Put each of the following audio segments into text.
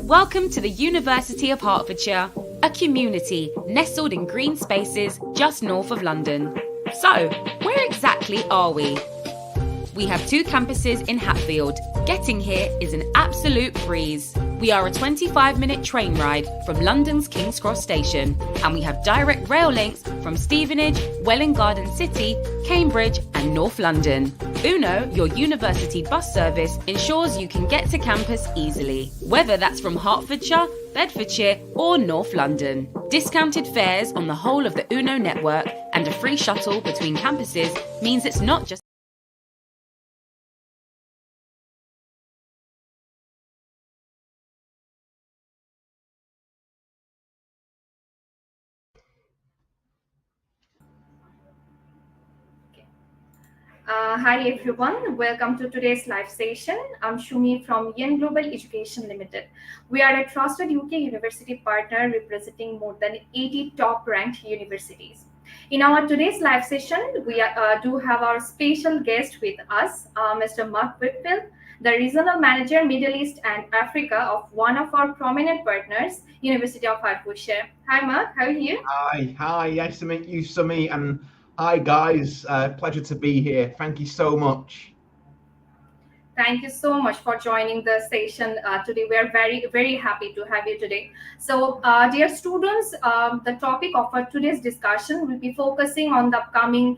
Welcome to the University of Hertfordshire, a community nestled in green spaces just north of London. So, where exactly are we? We have two campuses in Hatfield. Getting here is an absolute breeze. We are a 25-minute train ride from London's King's Cross station, and we have direct rail links from Stevenage, Welwyn Garden City, Cambridge and North London. 𝐿NO, your university bus service, ensures you can get to campus easily, whether that's from Hertfordshire, Bedfordshire or North London. Discounted fares on the whole of the 𝐿NO network and a free shuttle between campuses means it's not just Hi everyone, welcome to today's live session. I'm Shumi from 𝐿NO Global Education Limited. We are a trusted UK university partner representing more than 80 top-ranked universities. In our today's live session, we do have our special guest with us, Mr. Mark Whitfield, the Regional Manager, Middle East and Africa of one of our prominent partners, University of Hertfordshire. Hi Mark, how are you? Hi, nice to meet you, Sumi, and hi guys, pleasure to be here. Thank you so much. Thank you so much for joining the session today. We are very happy to have you today. So, dear students, the topic of our today's discussion will be focusing on the upcoming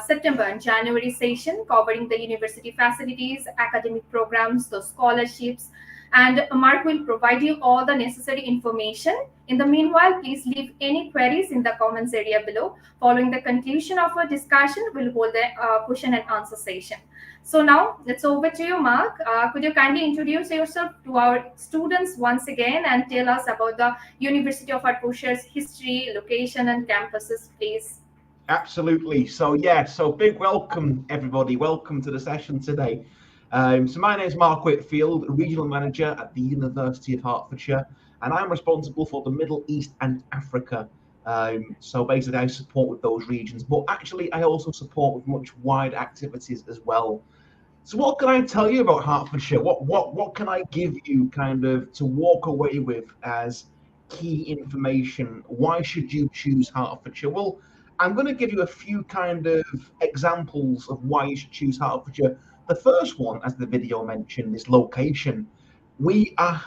September and January session, covering the university facilities, academic programs, the scholarships, and Mark will provide you all the necessary information. In the meanwhile, please leave any queries in the comments area below. Following the conclusion of our discussion, we'll hold a question and answer session. So now, it's over to you, Mark. Could you kindly introduce yourself to our students once again and tell us about the University of Hertfordshire's history, location, and campuses, please? Absolutely. So big welcome, everybody. Welcome to the session today. So my name is Mark Whitfield, Regional Manager at the University of Hertfordshire, and I'm responsible for the Middle East and Africa. So basically I support with those regions, but actually I also support with much wider activities as well. So what can I tell you about Hertfordshire? What can I give you kind of to walk away with as key information? Why should you choose Hertfordshire? Well, I'm going to give you a few kind of examples of why you should choose Hertfordshire. The first one, as the video mentioned, is location. We are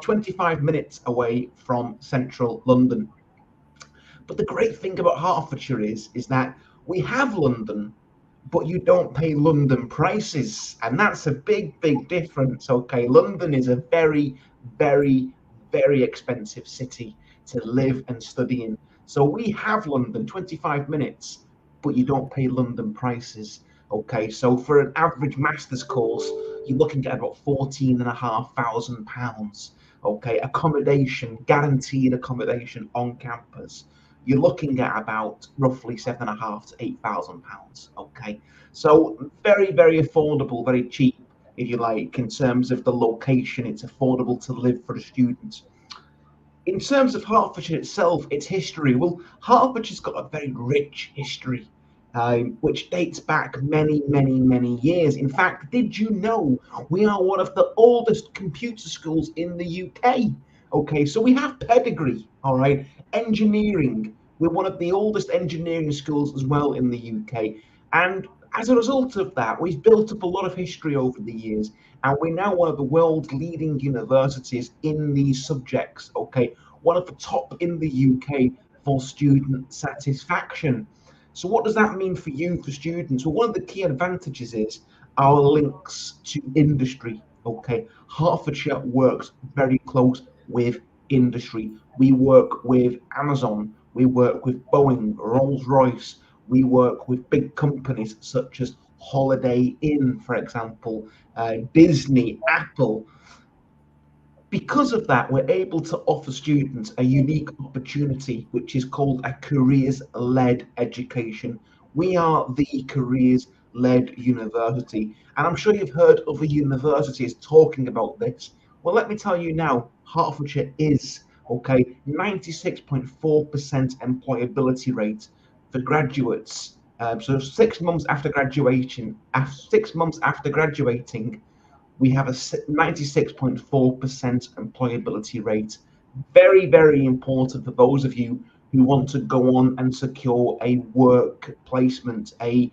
25 minutes away from central London. But the great thing about Hertfordshire is that we have London, but you don't pay London prices. And that's a big difference, okay? London is a very expensive city to live and study in. So we have London, 25 minutes, but you don't pay London prices. Okay, so for an average master's course, you're looking at about £14,500. Okay, accommodation, guaranteed accommodation on campus, you're looking at about roughly £7,500 to £8,000. Okay, so very affordable, very cheap, if you like, in terms of the location. It's affordable to live for a student. In terms of Hertfordshire itself, its history, well, Hertfordshire's got a very rich history. Which dates back many years. In fact, did you know we are one of the oldest computer schools in the UK? Okay, so we have pedigree, all right. Engineering, we're one of the oldest engineering schools as well in the UK. And as a result of that, we've built up a lot of history over the years. And we're now one of the world's leading universities in these subjects, okay. One of the top in the UK for student satisfaction. So what does that mean for you, for students? Well, one of the key advantages is our links to industry, okay? Hertfordshire works very close with industry. We work with Amazon, we work with Boeing, Rolls-Royce, we work with big companies such as Holiday Inn, for example, Disney, Apple. Because of that, we're able to offer students a unique opportunity, which is called a careers-led education. We are the careers-led university. And I'm sure you've heard other universities talking about this. Well, let me tell you now, Hertfordshire is, okay, 96.4% employability rate for graduates. So 6 months after graduation, 6 months after graduating, We have a 96.4% employability rate. Very, very important for those of you who want to go on and secure a work placement, a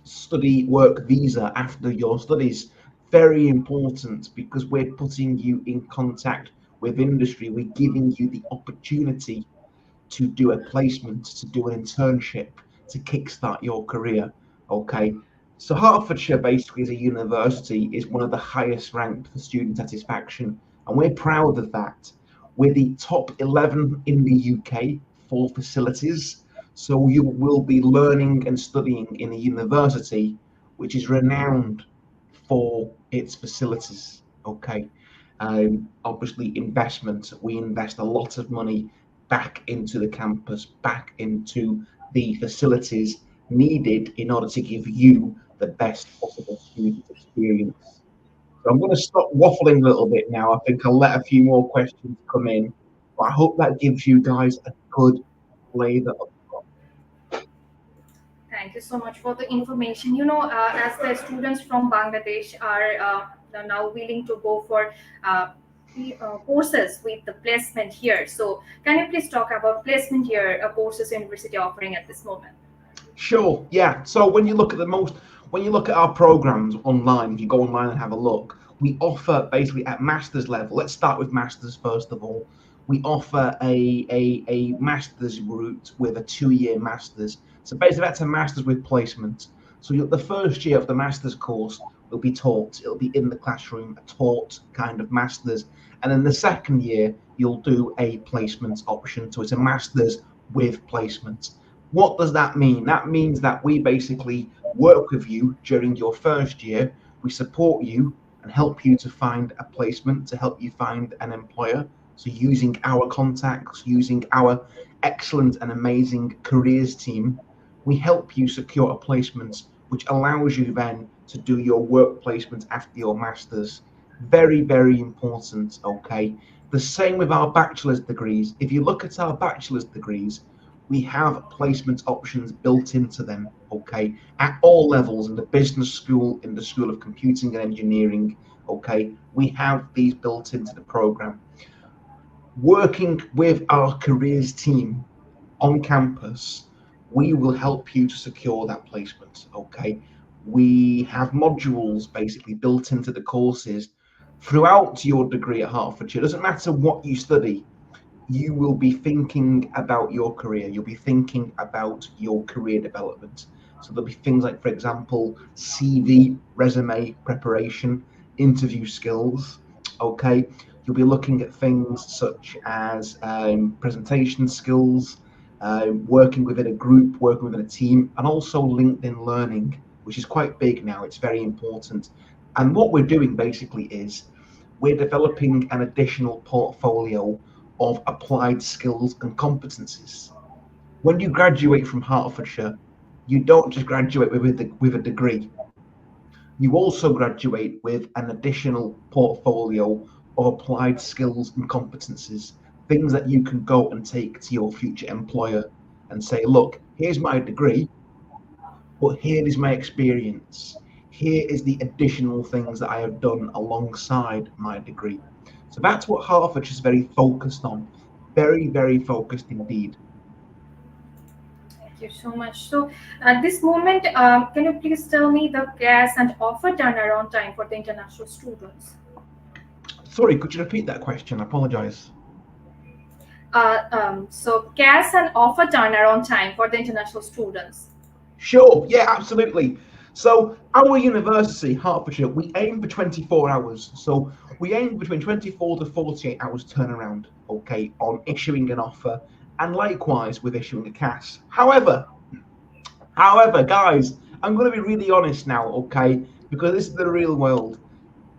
study work visa after your studies. Very important, because we're putting you in contact with industry. We're giving you the opportunity to do a placement, to do an internship, to kickstart your career. Okay, so Hertfordshire basically as a university is one of the highest ranked for student satisfaction, and we're proud of that. We're the top 11 in the UK for facilities. So you will be learning and studying in a university which is renowned for its facilities. Okay, obviously investment. We invest a lot of money back into the campus, back into the facilities needed in order to give you the best possible student experience. So I'm going to stop waffling a little bit now. I think I'll let a few more questions come in, but I hope that gives you guys a good flavour of. Thank you so much for the information. As the students from Bangladesh are now willing to go for courses with the placement here, so can you please talk about placement here courses university offering at this moment? Sure. Yeah. So when you look at our programs online, if you go online and have a look, we offer basically at master's level. Let's start with masters first of all. We offer a master's route with a 2-year master's. So basically that's a master's with placement. So the first year of the master's course will be taught. It'll be in the classroom, a taught kind of master's. And then the second year, you'll do a placement option. So it's a master's with placement. What does that mean? That means that we basically work with you during your first year. We support you and help you to find a placement, to help you find an employer. So using our contacts, using our excellent and amazing careers team, we help you secure a placement, which allows you then to do your work placement after your master's. Very, very important, okay? The same with our bachelor's degrees. If you look at our bachelor's degrees, we have placement options built into them, okay? At all levels, in the business school, in the School of Computing and Engineering, okay? We have these built into the program. Working with our careers team on campus, we will help you to secure that placement, okay? We have modules basically built into the courses throughout your degree at Hertfordshire. It doesn't matter what you study, you will be thinking about your career. You'll be thinking about your career development. So there'll be things like, for example, CV, resume preparation, interview skills, okay? You'll be looking at things such as presentation skills, working within a group, working within a team, and also LinkedIn learning, which is quite big now. It's very important. And what we're doing basically is we're developing an additional portfolio of applied skills and competencies. When you graduate from Hertfordshire, you don't just graduate with a degree. You also graduate with an additional portfolio of applied skills and competencies, things that you can go and take to your future employer and say, look, here's my degree, but here is my experience. Here is the additional things that I have done alongside my degree. So that's what Hertfordshire is very focused on. Very, very focused indeed. Thank you so much. So at this moment, can you please tell me the gas and offer turnaround time for the international students? Sorry, could you repeat that question? I apologize. So gas and offer turnaround time for the international students. Sure, yeah, absolutely. So our university, Hertfordshire, we aim for 24 hours. So we aim between 24 to 48 hours turnaround, okay, on issuing an offer, and likewise with issuing a CAS. However, guys, I'm going to be really honest now, okay, because this is the real world.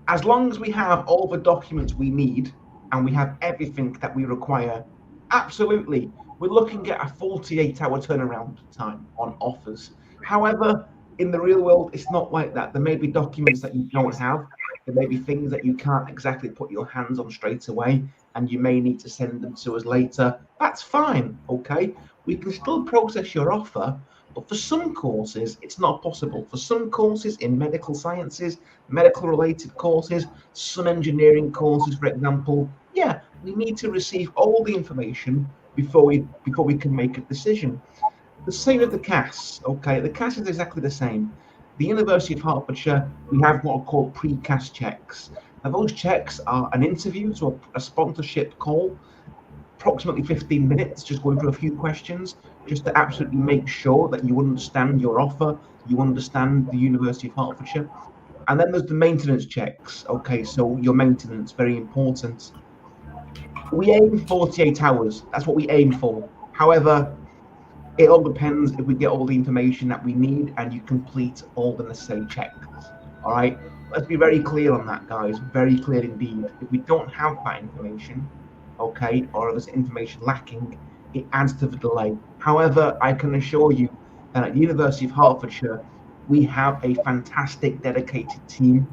As long as we have all the documents we need and we have everything that we require, absolutely, we're looking at a 48-hour turnaround time on offers. However, in the real world, it's not like that. There may be documents that you don't have. There may be things that you can't exactly put your hands on straight away, and you may need to send them to us later. That's fine, okay? We can still process your offer, But for some courses, it's not possible. For some courses in medical sciences, medical related courses, some engineering courses, for example, yeah, we need to receive all the information before we can make a decision. The same with the CAS, okay? The CAS is exactly the same. The University of Hertfordshire, we have what are called pre-CAS checks. Now those checks are an interview, so a sponsorship call, approximately 15 minutes, just going through a few questions, just to absolutely make sure that you understand your offer, you understand the University of Hertfordshire. And then there's the maintenance checks, okay? So your maintenance, very important. We aim 48 hours, that's what we aim for. However, it all depends if we get all the information that we need and you complete all the necessary checks. All right, let's be very clear on that, guys. Very clear indeed. If we don't have that information, okay, or there's information lacking, it adds to the delay. However, I can assure you that at the University of Hertfordshire, we have a fantastic, dedicated team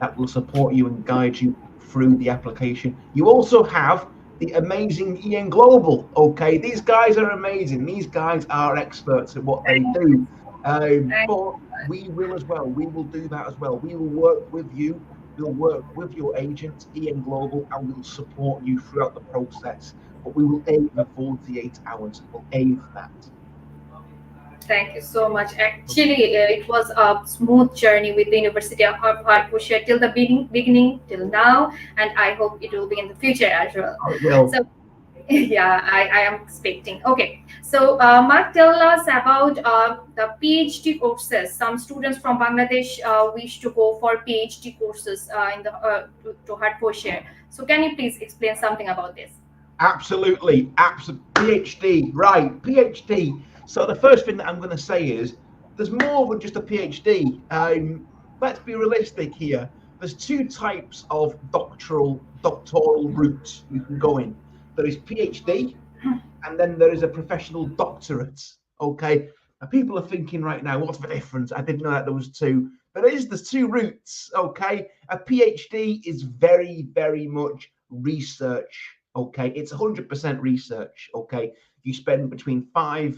that will support you and guide you through the application. You also have the amazing EN Global, okay? These guys are amazing. These guys are experts at what they do. But we will as well. We will do that as well. We will work with you. We'll work with your agent, EN Global, and we'll support you throughout the process. But we will aim for 48 hours. We'll aim for that. Thank you so much. Actually, it was a smooth journey with the University of Hertfordshire till the beginning till now, and I hope it will be in the future as well. Oh, well. So, yeah, I am expecting. Okay, so Mark, tell us about the PhD courses. Some students from Bangladesh wish to go for PhD courses in the to Hertfordshire. So, can you please explain something about this? Absolutely, PhD, right? PhD. So the first thing that I'm going to say is there's more than just a PhD. Let's be realistic here. There's two types of doctoral routes you can go in. There is PhD, and then there is a professional doctorate. Okay, now people are thinking right now, what's the difference? I didn't know that there was two. There's two routes. Okay, a PhD is very, very much research. Okay, it's 100% research. Okay. You spend between 3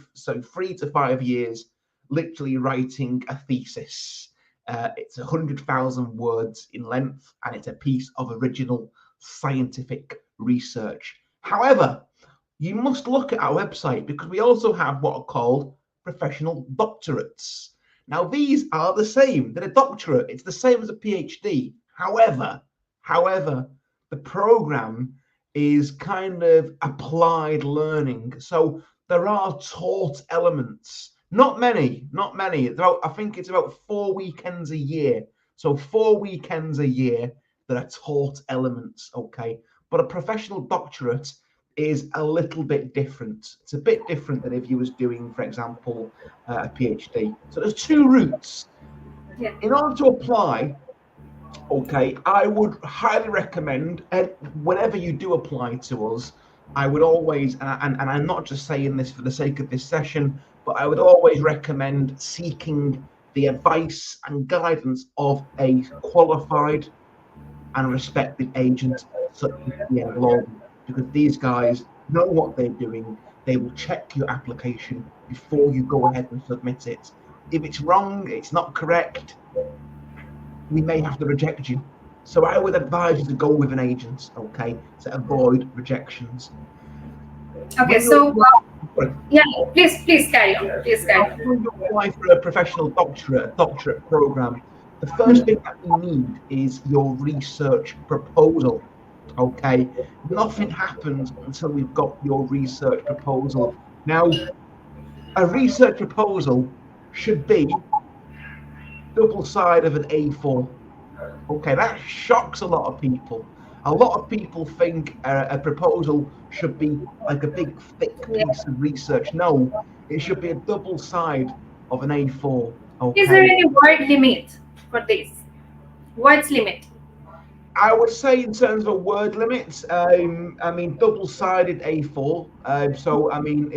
to 5 years literally writing a thesis. It's 100,000 words in length, and it's a piece of original scientific research. However, you must look at our website because we also have what are called professional doctorates. Now, these are the same. They're a doctorate. It's the same as a PhD. However, the program is kind of applied learning. So there are taught elements, not many. I think it's about 4 weekends a year. So 4 weekends a year, there are taught elements, okay? But a professional doctorate is a little bit different. It's a bit different than if you was doing, for example, a PhD. So there's two routes. Yeah. In order to apply, okay, I would highly recommend, whenever you do apply to us, I would always, and I'm not just saying this for the sake of this session, but I would always recommend seeking the advice and guidance of a qualified and respected agent such as EN Global, because these guys know what they're doing. They will check your application before you go ahead and submit it. If it's wrong, it's not correct, we may have to reject you. So I would advise you to go with an agent, okay, to avoid rejections. Okay, so yeah, please carry on. When you apply for a professional doctorate program, the first thing that we need is your research proposal. Okay, nothing happens until we've got your research proposal. Now, a research proposal should be double side of an A4. Okay, that shocks a lot of people. A lot of people think a proposal should be like a big thick piece of research. No, it should be a double side of an A4. Okay. Is there any word limit for this? Words limit? I would say in terms of a word limit, I mean double-sided A4. So I mean,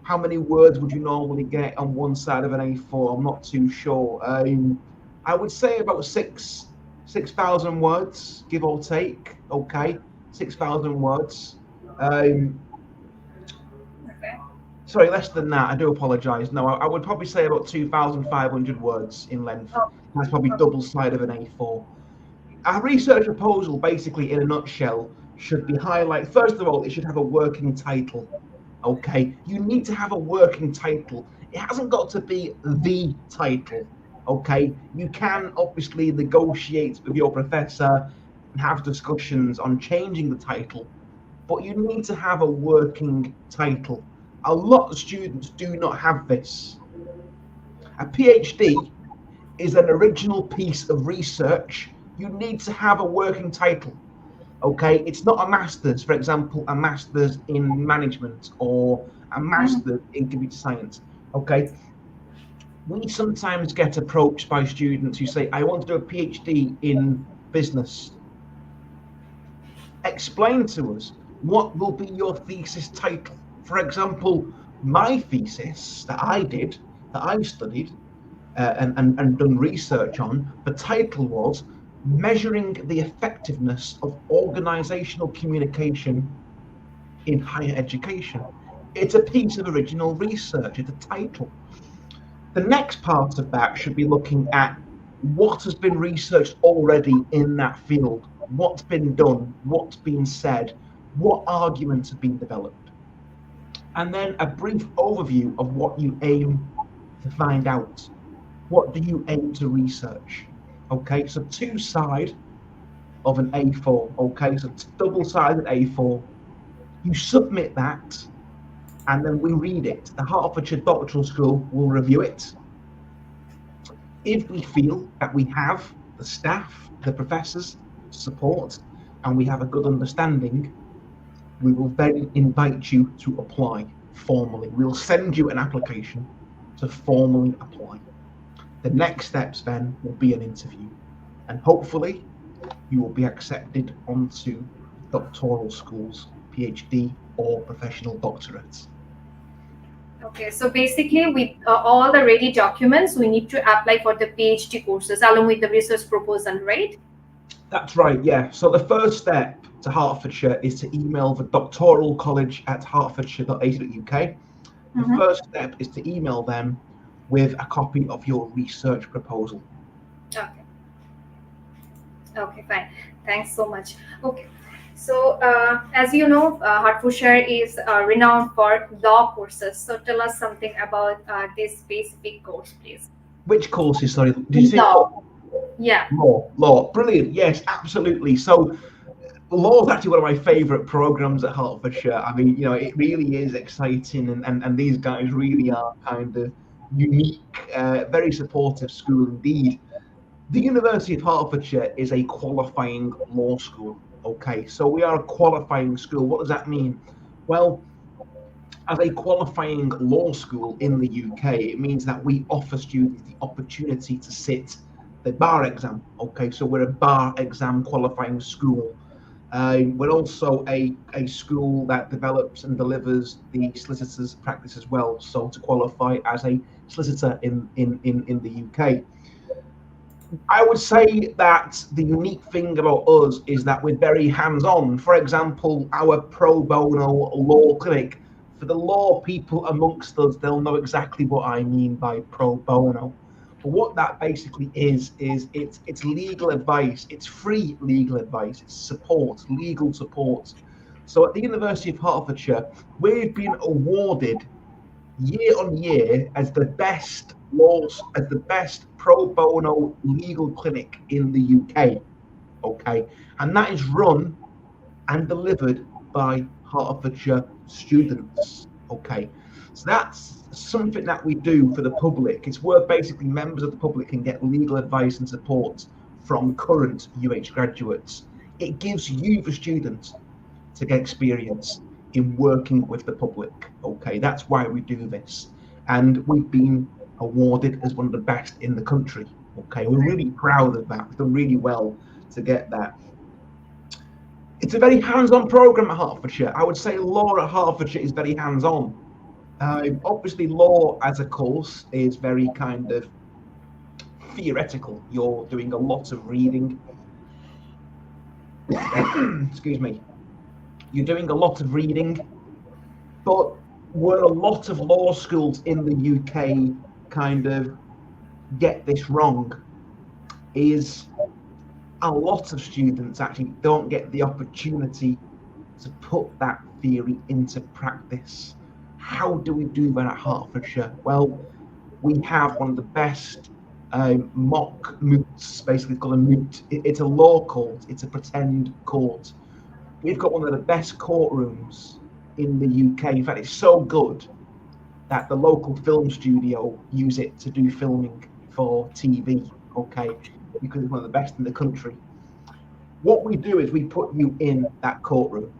how many words would you normally get on one side of an A4? I'm not too sure. I would say about 6,000 words, give or take. Okay, 6,000 words. Okay. Sorry, less than that. I do apologise. No, I would probably say about 2,500 words in length. Oh, That's probably okay. double side of an A4. Our research proposal, basically, in a nutshell, should be first of all, it should have a working title. Okay, you need to have a working title. It hasn't got to be the title. Okay, you can obviously negotiate with your professor and have discussions on changing the title, but you need to have a working title. A lot of students do not have this. A PhD is an original piece of research. You need to have a working title. Okay, it's not a master's, for example, a master's in management or a master's in computer science. Okay, we sometimes get approached by students who say, I want to do a PhD in business. Explain to us, what will be your thesis title? For example, my thesis that I did, that I studied and done research on, the title was Measuring the Effectiveness of Organizational Communication in Higher Education. It's a piece of original research, it's a title. The next part of that should be looking at what has been researched already in that field, what's been done, what's been said, what arguments have been developed. And then a brief overview of what you aim to find out. What do you aim to research? Okay, so two sides of an A4, okay, so it's double-sided A4. You submit that, and then we read it. The Hertfordshire Doctoral School will review it. If we feel that we have the staff, the professors, support, and we have a good understanding, we will then invite you to apply formally. We'll send you an application to formally apply. The next steps then will be an interview, and hopefully you will be accepted onto doctoral schools, PhD or professional doctorates. Okay, so basically with all the ready documents, we need to apply for the PhD courses along with the research proposal, right? That's right, yeah. So the first step to Hertfordshire is to email the doctoral college at hertfordshire.ac.uk. The first step is to email them with a copy of your research proposal. Okay. Okay, fine. Thanks so much. Okay. So, as you know, Hertfordshire is renowned for law courses. So, tell us something about this specific course, please. Which courses, sorry? Did you say law? Yeah. Law. Brilliant. Yes, absolutely. So, law is actually one of my favourite programmes at Hertfordshire. I mean, you know, it really is exciting, and these guys really are kind of unique, very supportive school indeed. The University of Hertfordshire is a qualifying law school. Okay, so we are a qualifying school. What does that mean? Well, as a qualifying law school in the UK, it means that we offer students the opportunity to sit the bar exam. Okay, so we're a bar exam qualifying school. We're also a school that develops and delivers the solicitor's practice as well. So to qualify as a solicitor in the UK. I would say that the unique thing about us is that we're very hands-on. For example, our pro bono law clinic. For the law people amongst us, they'll know exactly what I mean by pro bono. But what that basically is it's legal advice. It's free legal advice. It's support, legal support. So at the University of Hertfordshire, we've been awarded year on year as the best pro bono legal clinic in the UK. Okay, and that is run and delivered by Hertfordshire students. Okay, so that's something that we do for the public. It's where basically members of the public can get legal advice and support from current UH graduates. It gives you, the student, to get experience in working with the public. Okay, that's why we do this, and we've been awarded as one of the best in the country. Okay, we're really proud of that. We've done really well to get that. It's a very hands-on program at Hertfordshire. I would say law at Hertfordshire is very hands-on. Obviously, law as a course is very kind of theoretical. You're doing a lot of reading. Excuse me. You're doing a lot of reading, but where a lot of law schools in the UK kind of get this wrong is a lot of students actually don't get the opportunity to put that theory into practice. How do we do that at Hertfordshire? Well, we have one of the best mock moots, basically called a moot. It's a law court, it's a pretend court. We've got one of the best courtrooms in the UK. In fact, it's so good that the local film studio use it to do filming for TV, okay, because it's one of the best in the country. What we do is we put you in that courtroom,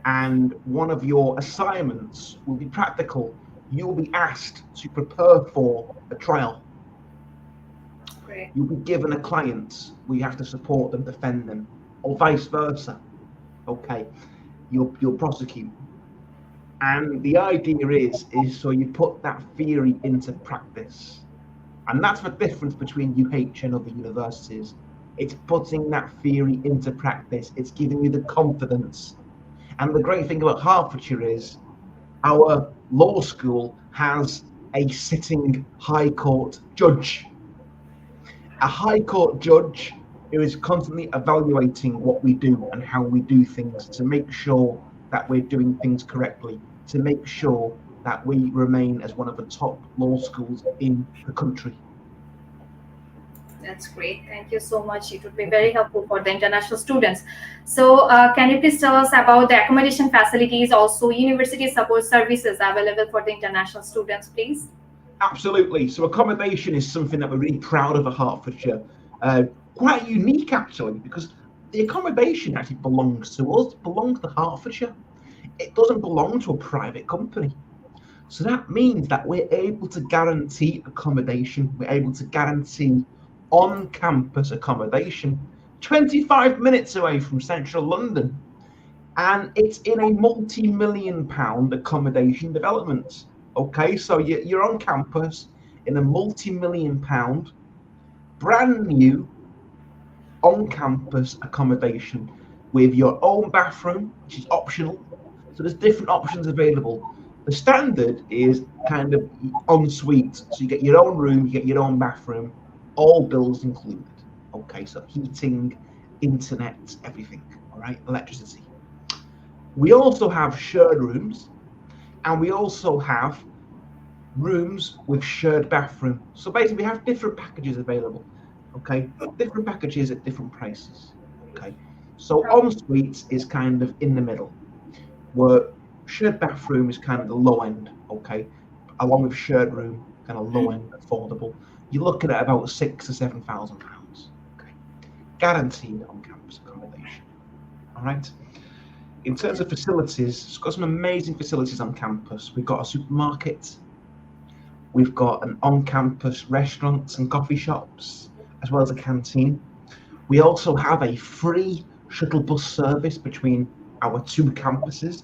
and one of your assignments will be practical. You will be asked to prepare for a trial. Great. You'll be given a client where you have to support them, defend them, or vice versa. Okay, you'll prosecute. And the idea is so you put that theory into practice. And that's the difference between UH and other universities. It's putting that theory into practice. It's giving you the confidence. And the great thing about Hertfordshire is our law school has a sitting High Court judge. A High Court judge who is constantly evaluating what we do and how we do things to make sure that we're doing things correctly, to make sure that we remain as one of the top law schools in the country. That's great. Thank you so much. It would be very helpful for the international students. So can you please tell us about the accommodation facilities, also university support services available for the international students, please? Absolutely. So accommodation is something that we're really proud of at Hertfordshire. Quite unique, actually, because the accommodation actually belongs to us, belongs to Hertfordshire. It doesn't belong to a private company. So that means that we're able to guarantee accommodation. We're able to guarantee on-campus accommodation 25 minutes away from central London, and it's in a multi-million pound accommodation development. Okay, so you're on campus in a multi-million pound brand new on-campus accommodation with your own bathroom, which is optional. So there's different options available. The standard is kind of en suite, so you get your own room, you get your own bathroom, all bills included. Okay, so heating, internet, everything, all right, electricity. We also have shared rooms, and we also have rooms with shared bathroom. So basically we have different packages available, okay, different packages at different prices. Okay, so en-suite is kind of in the middle, where shared bathroom is kind of the low end, okay, along with shared room, kind of low end, affordable. You're looking at about £6,000 to £7,000, okay, guaranteed on-campus accommodation. All right. In terms of facilities, it's got some amazing facilities on campus. We've got a supermarket, we've got an on-campus restaurants and coffee shops, as well as a canteen. We also have a free shuttle bus service between our two campuses,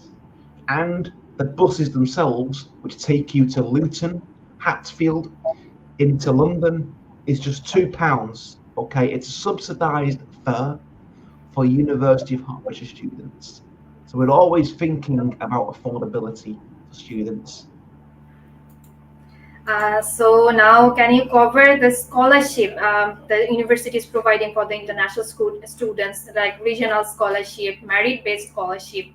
and the buses themselves, which take you to Luton, Hatfield, into London, is just £2. Okay, it's a subsidised fare for University of Hertfordshire students. So we're always thinking about affordability for students. So now, can you cover the scholarship the university is providing for the international school students, like regional scholarship, merit-based scholarship?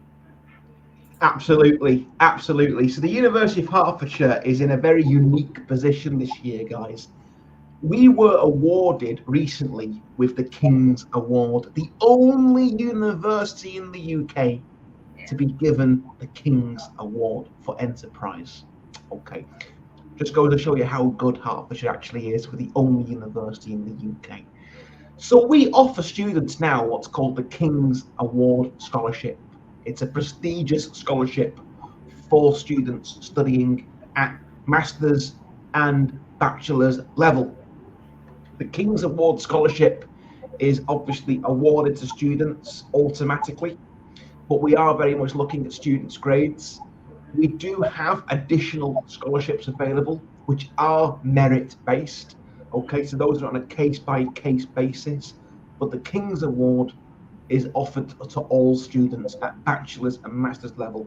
Absolutely, absolutely. So the University of Hertfordshire is in a very unique position this year, guys. We were awarded recently with the King's Award, the only university in the UK to be given the King's Award for Enterprise. Okay, just goes to show you how good Hertfordshire actually is. We're the only university in the UK. So we offer students now what's called the King's Award Scholarship. It's a prestigious scholarship for students studying at master's and bachelor's level. The King's Award Scholarship is obviously awarded to students automatically, but we are very much looking at students' grades. We do have additional scholarships available, which are merit-based. Okay, so those are on a case-by-case basis, but the King's Award is offered to all students at bachelor's and master's level,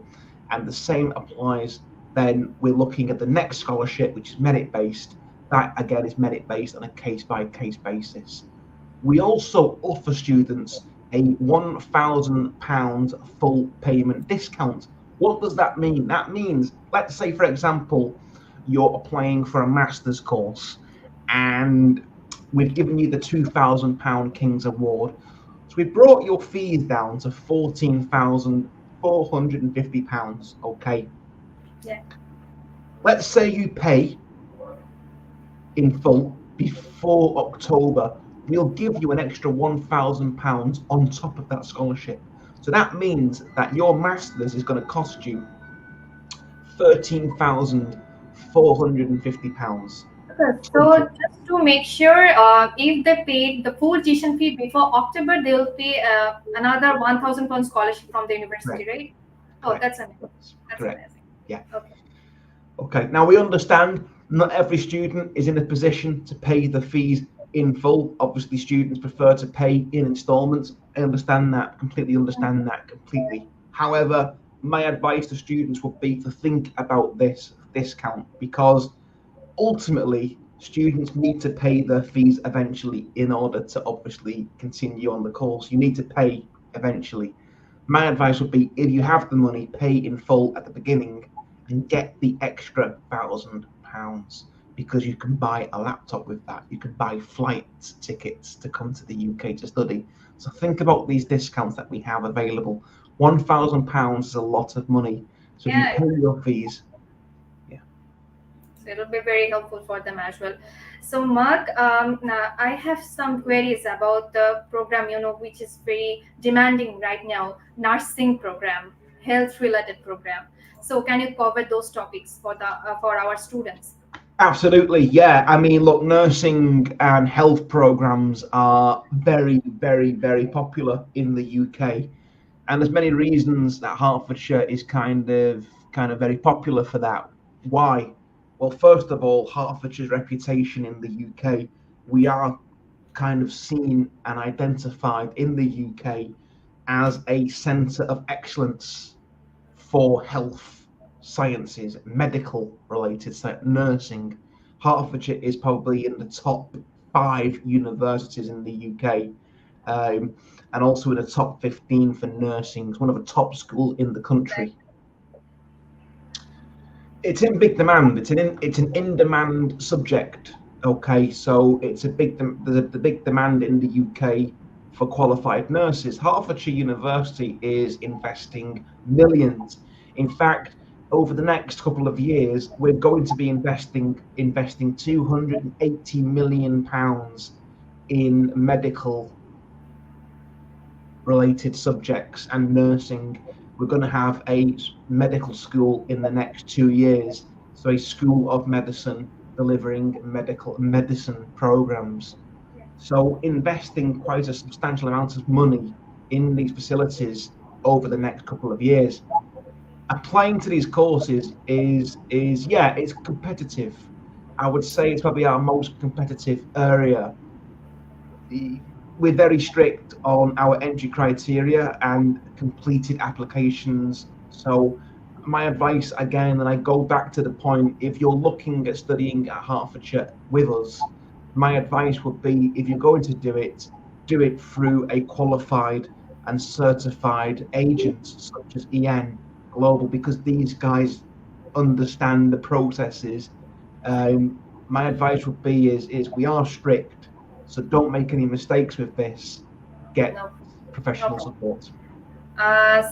and the same applies then we're looking at the next scholarship, which is merit-based. That again is merit-based on a case-by-case basis. We also offer students a £1,000 full payment discount. What does that mean? That means, let's say, for example, you're applying for a master's course and we've given you the £2,000 King's Award. So we brought your fees down to £14,450, okay? Yeah. Let's say you pay in full before October. We'll give you an extra £1,000 on top of that scholarship. So that means that your master's is going to cost you £13,450. So just to make sure, if they paid the full tuition fee before October, they will pay another £1,000 scholarship from the university, right? Oh, Correct. that's amazing. That's Correct. amazing. Yeah. Okay. Okay. Now we understand not every student is in a position to pay the fees in full. Obviously, students prefer to pay in installments. I understand that completely. However, my advice to students would be to think about this discount, because ultimately students need to pay their fees eventually in order to obviously continue on the course. You need to pay eventually. My advice would be, if you have the money, pay in full at the beginning and get the extra £1,000, because you can buy a laptop with that. You can buy flight tickets to come to the UK to study. So think about these discounts that we have available. £1,000 is a lot of money. So if you pay your fees, it will be very helpful for them as well. So Mark, now I have some queries about the program, which is very demanding right now, nursing program, health related program. So can you cover those topics for our students? Absolutely, yeah. I mean, look, nursing and health programs are very, very, very popular in the UK, and there's many reasons that Hertfordshire is kind of very popular for that. Why? Well, first of all, Hertfordshire's reputation in the UK, we are kind of seen and identified in the UK as a centre of excellence for health sciences, medical related, so nursing. Hertfordshire is probably in the top 5 universities in the UK, and also in the top 15 for nursing. It's one of the top schools in the country. It's in big demand. It's an in-demand subject. Okay, so there's a big demand in the UK for qualified nurses. Hertfordshire University is investing millions. In fact, over the next couple of years, we're going to be investing £280 million in medical related subjects and nursing. We're going to have a medical school in the next 2 years, so a school of medicine delivering medicine programs. So investing quite a substantial amount of money in these facilities over the next couple of years. Applying to these courses is it's competitive. I would say it's probably our most competitive area. We're very strict on our entry criteria and completed applications. So my advice, again, and I go back to the point, if you're looking at studying at Hertfordshire with us, my advice would be, if you're going to do it through a qualified and certified agent such as EN Global, because these guys understand the processes. My advice would be is we are strict. So don't make any mistakes with this. Get professional support.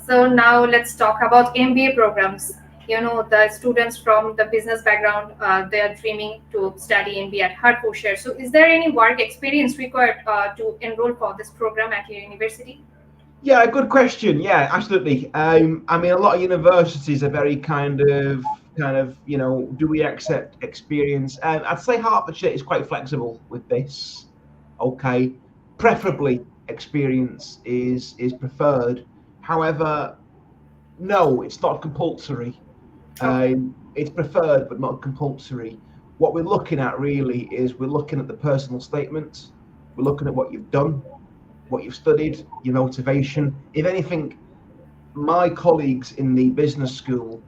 So now let's talk about MBA programs. The students from the business background, they are dreaming to study MBA at Hertfordshire. So is there any work experience required to enroll for this program at your university? Yeah, good question. Yeah, absolutely. I mean, a lot of universities are very kind of, do we accept experience? I'd say Hertfordshire is quite flexible with this. Okay, preferably experience is preferred. However, no, it's not compulsory. It's preferred but not compulsory. What we're looking at really is we're looking at the personal statement. We're looking at what you've done, what you've studied, your motivation. If anything, my colleagues in the business school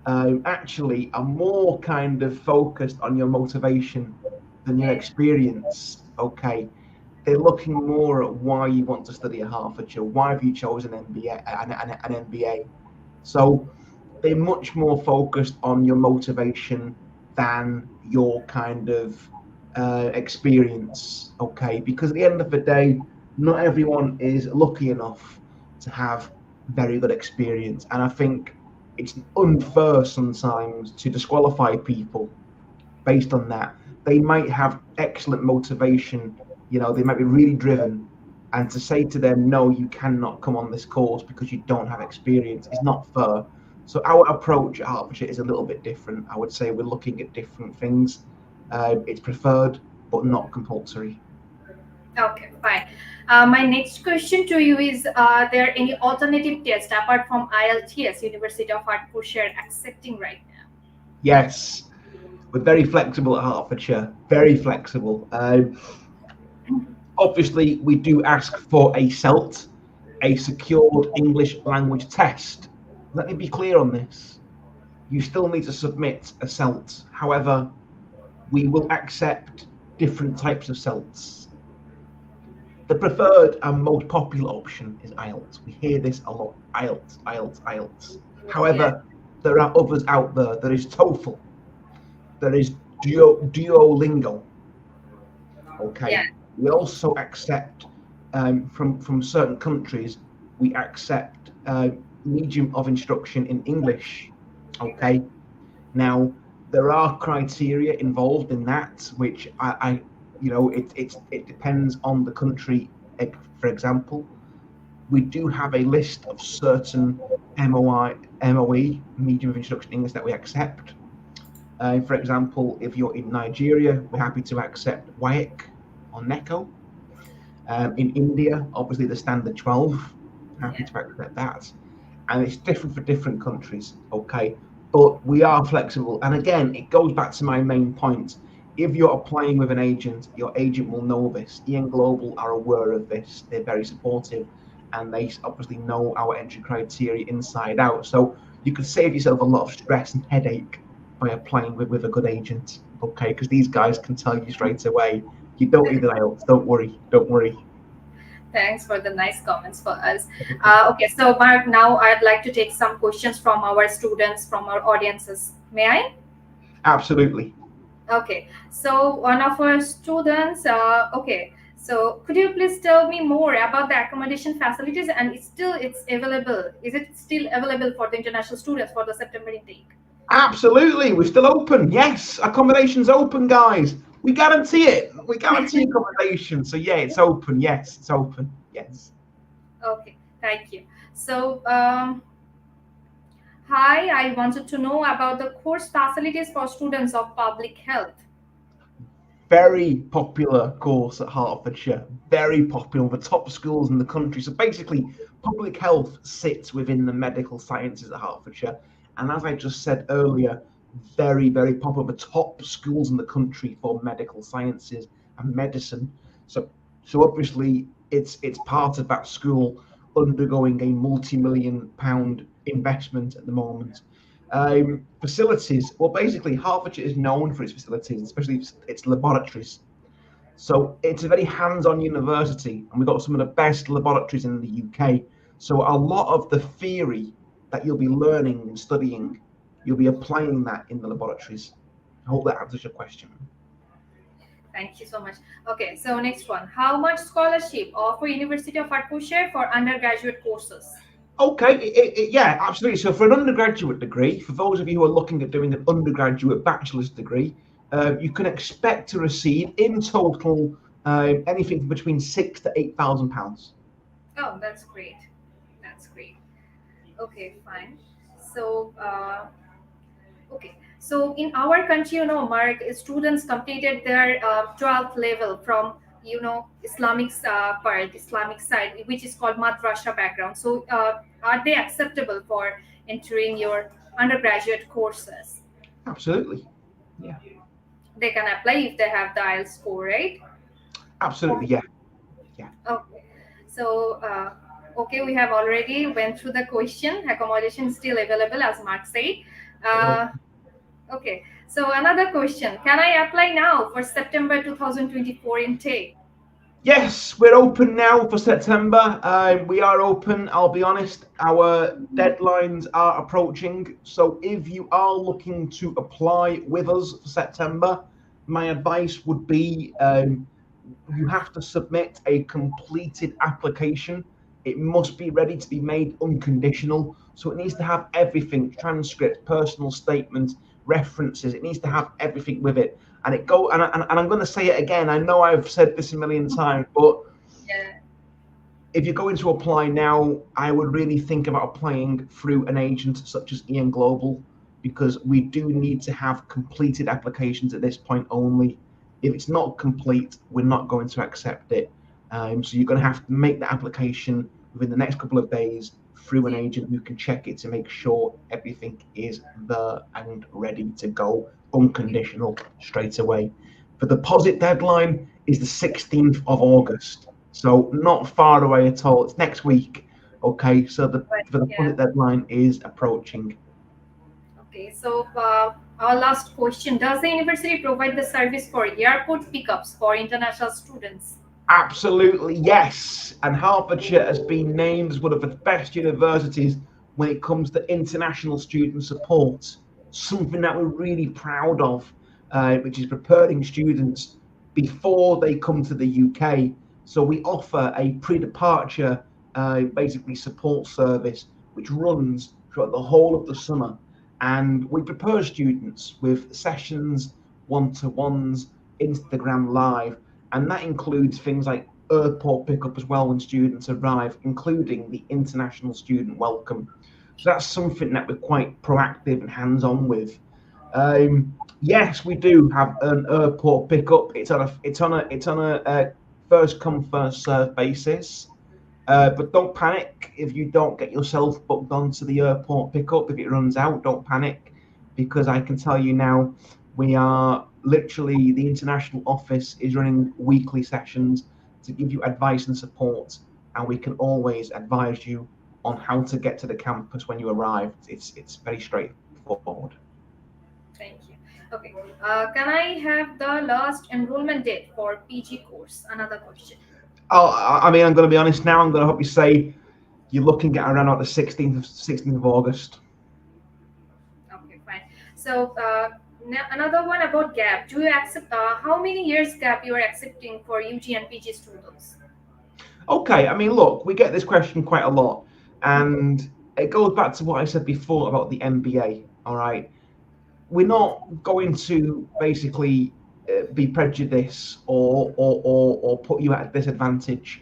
actually are more kind of focused on your motivation than your experience. Okay, they're looking more at why you want to study at Hertfordshire. Why have you chosen an MBA? So they're much more focused on your motivation than your kind of experience. Okay, because at the end of the day, not everyone is lucky enough to have very good experience, and I think it's unfair sometimes to disqualify people based on that. They might have excellent motivation, they might be really driven, and to say to them, no, you cannot come on this course because you don't have experience is not fair. So our approach at Hertfordshire is a little bit different. I would say we're looking at different things. It's preferred, but not compulsory. Okay, fine. My next question to you is, are there any alternative tests apart from IELTS University of Hertfordshire accepting right now? Yes, we're very flexible at Hertfordshire, very flexible. Obviously, we do ask for a CELT, a secured English language test. Let me be clear on this. You still need to submit a CELT. However, we will accept different types of CELTs. The preferred and most popular option is IELTS. We hear this a lot, IELTS, IELTS, IELTS. However, there are others out there. There is TOEFL. There is Duolingo. Okay. Yeah. We also accept, from certain countries, we accept medium of instruction in English. Okay. Now, there are criteria involved in that, which it depends on the country. For example, we do have a list of certain MOE, medium of instruction English, that we accept. For example, if you're in Nigeria, we're happy to accept WAEC or NECO. In India, obviously the standard 12, happy to accept that. And it's different for different countries, okay? But we are flexible. And again, it goes back to my main point. If you're applying with an agent, your agent will know this. Ian Global are aware of this. They're very supportive, and they obviously know our entry criteria inside out. So you could save yourself a lot of stress and headache by applying with a good agent, okay? Because these guys can tell you straight away, you don't need an IELTS, don't worry. Thanks for the nice comments for us. Okay, so Mark, now I'd like to take some questions from our students, from our audiences. May I? Absolutely. Okay, so one of our students, so could you please tell me more about the accommodation facilities, and it's available? Is it still available for the international students for the September intake? Absolutely, we're still open. Yes, accommodation's open, guys. We guarantee it. We guarantee accommodation. So yeah, it's open. Yes, it's open. Yes. Okay, thank you. So, hi, I wanted to know about the course facilities for students of public health. Very popular course at Hertfordshire. Very popular, the top schools in the country. So basically, public health sits within the medical sciences at Hertfordshire. And as I just said earlier, very, very popular, the top schools in the country for medical sciences and medicine. So obviously, it's part of that school undergoing a multi-million-pound investment at the moment. Facilities, well, basically Hertfordshire is known for its facilities, especially its laboratories. So it's a very hands-on university, and we've got some of the best laboratories in the UK. So a lot of the theory that you'll be learning and studying, you'll be applying that in the laboratories. I hope that answers your question. Thank you so much. Okay, so next one. How much scholarship offer University of Hertfordshire for undergraduate courses? Okay, yeah, absolutely. So for an undergraduate degree, for those of you who are looking at doing an undergraduate bachelor's degree, you can expect to receive in total anything between £6,000 to £8,000. Oh, that's great. That's great. Okay, fine. So, So in our country, Mark, students completed their 12th level from, Islamic side, which is called madrasa background. So are they acceptable for entering your undergraduate courses? Absolutely. Yeah. They can apply if they have the IELTS score, right? Absolutely, yeah. Yeah. Okay. So, we have already went through the question. Accommodation is still available, as Mark said. Uh, okay. So another question: can I apply now for September 2024 intake? Yes, we're open now for September. We are open. I'll be honest, our deadlines are approaching. So if you are looking to apply with us for September, my advice would be you have to submit a completed application. It must be ready to be made unconditional. So it needs to have everything: transcripts, personal statements, references. It needs to have everything with it. And I'm going to say it again. I know I've said this a million times, but Yeah. if you're going to apply now, I would really think about applying through an agent such as Ian Global, because we do need to have completed applications at this point only. If it's not complete, we're not going to accept it. So you're going to have to make the application within the next couple of days through an agent who can check it to make sure everything is there and ready to go, unconditional, straight away. The deposit deadline is the 16th of August. So not far away at all. It's next week. Okay, so the Yeah. deposit deadline is approaching. Okay. So our last question: does the university provide the service for airport pickups for international students? Absolutely, yes. And Hertfordshire has been named as one of the best universities when it comes to international student support. Something that we're really proud of, which is preparing students before they come to the UK. So we offer a pre-departure, basically support service, which runs throughout the whole of the summer. And we prepare students with sessions, one-to-ones, Instagram Live, and that includes things like airport pickup as well when students arrive, including the international student welcome. So that's something that we're quite proactive and hands-on with. Yes, we do have an airport pickup. It's on a first come first serve basis. But don't panic if you don't get yourself booked onto the airport pickup. If it runs out, don't panic, because I can tell you now, we are literally, the international office is running weekly sessions to give you advice and support, and we can always advise you on how to get to the campus when you arrive. It's very straightforward. Thank you. Okay. Can I have the last enrollment date for PG course? Another question. Oh, I mean, I'm going to be honest now. I'm going to hope you say you're looking at around like the 16th of August. Okay, fine. So another one about gap. Do you accept how many years gap you are accepting for UG and PG students? Okay, I mean, look, we get this question quite a lot, and it goes back to what I said before about the MBA. All right, we're not going to basically be prejudiced or put you at a disadvantage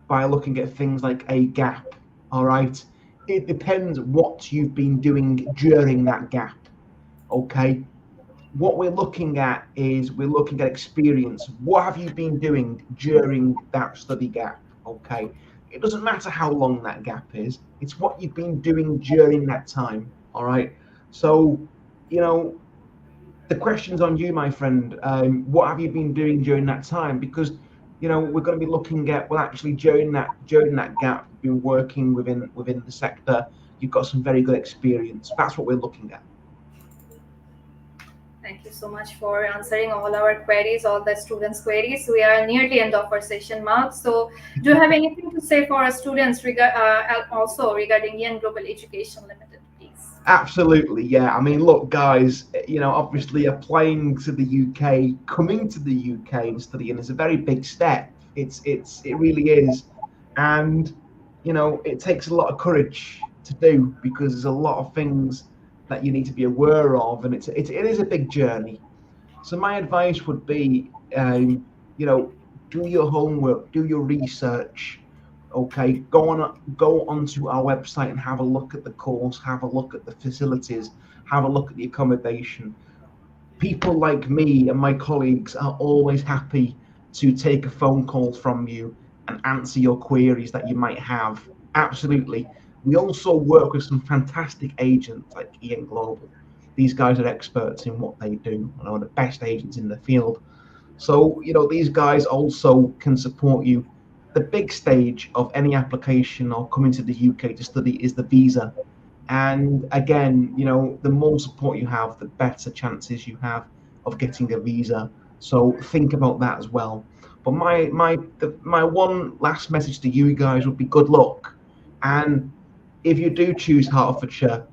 by looking at things like a gap. All right, it depends what you've been doing during that gap. Okay, what we're looking at is we're looking at experience. What have you been doing during that study gap? Okay, it doesn't matter how long that gap is, it's what you've been doing during that time. All right, so the question's on you, my friend. What have you been doing during that time? Because we're going to be looking at, well, actually during that gap, you've been working within the sector. You've got some very good experience. That's what we're looking at. Thank you so much for answering all our queries, all the students' queries. We are near the end of our session, Mark. So, do you have anything to say for our students also regarding Young Global Education Limited, please? Absolutely, yeah. I mean, look, guys. Obviously, applying to the UK, coming to the UK and studying is a very big step. It really is, and it takes a lot of courage to do, because there's a lot of things that you need to be aware of, and it is a big journey. So my advice would be, do your homework, do your research. Okay, go onto our website and have a look at the course, have a look at the facilities, have a look at the accommodation. People like me and my colleagues are always happy to take a phone call from you and answer your queries that you might have. Absolutely. We also work with some fantastic agents like Ian Global. These guys are experts in what they do and are the best agents in the field. So, these guys also can support you. The big stage of any application or coming to the UK to study is the visa. And again, you know, the more support you have, the better chances you have of getting a visa. So think about that as well. But my one last message to you guys would be good luck. And if you do choose Hertfordshire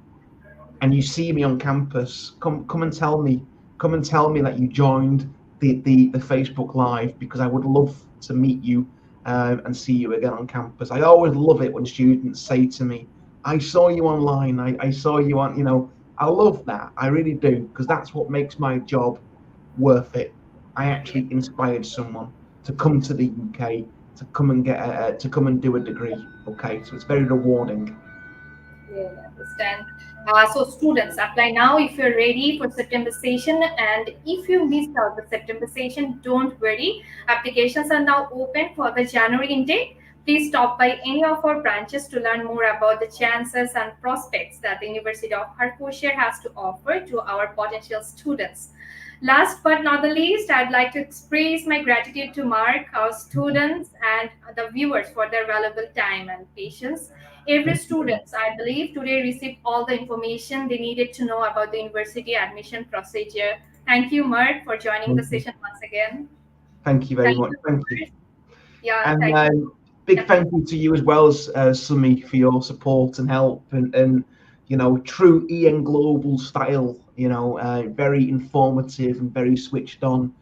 and you see me on campus, come and tell me. Come and tell me that you joined the Facebook Live, because I would love to meet you and see you again on campus. I always love it when students say to me, I saw you online, I saw you on, you know, I love that. I really do, because that's what makes my job worth it. I actually inspired someone to come to the UK, to come and get to come and do a degree. Okay, so it's very rewarding. Yeah, I understand. So students, apply now if you're ready for September session, and if you missed out the September session, don't worry. Applications are now open for the January intake. Please stop by any of our branches to learn more about the chances and prospects that the University of Hertfordshire has to offer to our potential students. Last but not the least, I'd like to express my gratitude to Mark, our students, and the viewers for their valuable time and patience. Every student, I believe, today received all the information they needed to know about the university admission procedure. Thank you, Mark, for joining the session once again. Thank you very Thank much. you. Thank you. Yeah, And thank you. big thank you to you as well as Sumi, for your support and help, and you know, true EN Global style, you know, very informative and very switched on.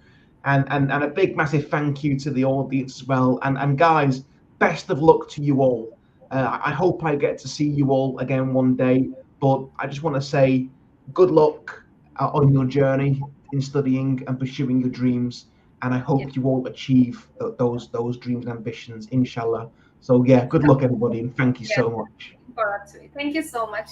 And a big massive thank you to the audience as well. And guys, best of luck to you all. I hope I get to see you all again one day, but I just want to say good luck on your journey in studying and pursuing your dreams. And I hope you all achieve those dreams and ambitions, inshallah. So yeah, good luck everybody, and thank you Yeah, so much. for us. Thank you so much.